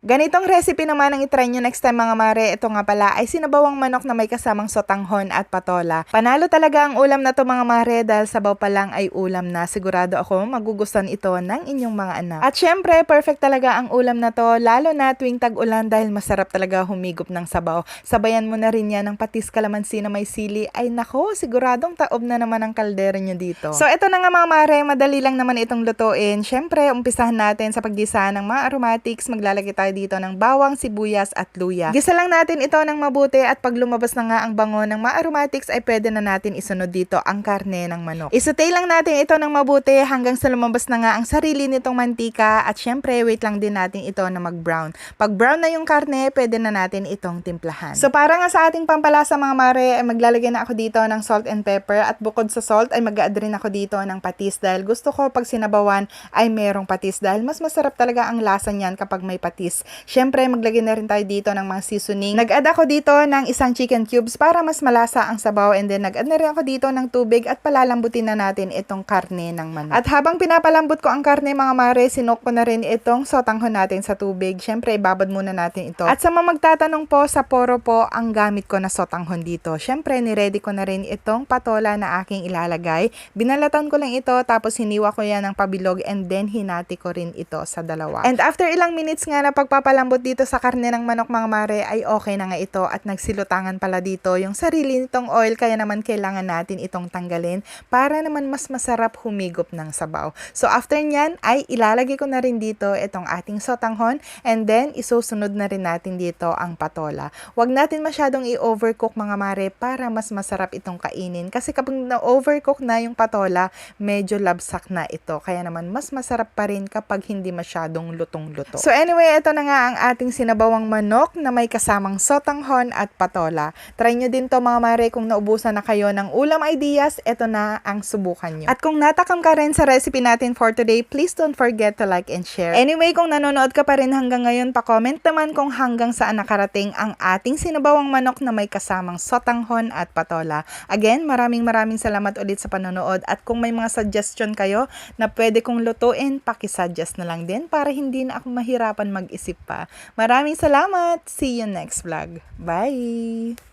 Ganitong recipe naman ang itry nyo next time mga mare. Ito nga pala ay sinabawang manok na may kasamang sotanghon at patola. Panalo talaga ang ulam na to mga mare dahil sabaw pa lang ay ulam na. Sigurado ako magugustuhan ito ng inyong mga anak. At syempre, perfect talaga ang ulam na to lalo na tuwing tag-ulan dahil masarap talaga humigop ng sabaw. Sabayan mo na rin yan ng patis kalamansi na may sili. Ay nako, siguradong taob na naman ang kaldero nyo dito. So ito na nga mga mare, madali lang naman itong lutuin. Syempre, umpisahan natin sa paggisa ng mga aromatics. Maglalagay tayo dito ng bawang, sibuyas at luya. Gisa lang natin ito ng mabuti at pag lumabas na nga ang bango ng mga aromatics ay pwede na natin isunod dito ang karne ng manok. Isutay lang natin ito ng mabuti hanggang sa lumabas na nga ang sarili nitong mantika at syempre wait lang din natin ito na mag-brown. Pag brown na yung karne, pwede na natin itong timplahan. So para nga sa ating pampalasa mga mare, ay maglalagay na ako dito ng salt and pepper at bukod sa salt ay mag-add rin ako dito ng patis dahil gusto ko pag sinabawan ay merong patis dahil mas masarap talaga ang lasa niyan kapag may patis. Syempre, maglagay na rin tayo dito ng mga seasoning. Nag-add ako dito ng isang chicken cubes para mas malasa ang sabaw and then nag-add na rin ako dito ng tubig at palalambutin na natin itong karne ng manok. At habang pinapalambot ko ang karne mga mare, sinok ko na rin itong sotanghon natin sa tubig. Syempre, ibabad muna natin ito. At sa mga magtatanong po, sa poro po ang gamit ko na sotanghon dito. Syempre, niready ko na rin itong patola na aking ilalagay. Binalatan ko lang ito tapos hiniwa ko yan ng pabilog and then hinati ko rin ito sa dalawa. And after ilang minutes nga na pagpapalambot dito sa karne ng manok mga mare ay okay na nga ito at nagsilutangan pala dito yung sarili nitong oil kaya naman kailangan natin itong tanggalin para naman mas masarap humigop ng sabaw. So after nyan ay ilalagay ko na rin dito itong ating sotanghon and then isusunod na rin natin dito ang patola. Huwag natin masyadong i-overcook mga mare para mas masarap itong kainin kasi kapag na-overcook na yung patola medyo labsak na ito kaya naman mas masarap pa rin kapag hindi masyadong lutong-luto. So anyway, ito na nga ang ating sinabawang manok na may kasamang sotanghon at patola. Try nyo din to mga mare kung naubusan na kayo ng ulam ideas, ito na ang subukan nyo. At kung natakam ka rin sa recipe natin for today, please don't forget to like and share. Anyway, kung nanonood ka pa rin hanggang ngayon, pa-comment naman kung hanggang saan nakarating ang ating sinabawang manok na may kasamang sotanghon at patola. Again, maraming salamat ulit sa panonood at kung may mga suggestion kayo na pwede kong lutuin, pakisuggest na lang din para hindi na ako mahirapan mag-isip pa. Maraming salamat! See you next vlog. Bye!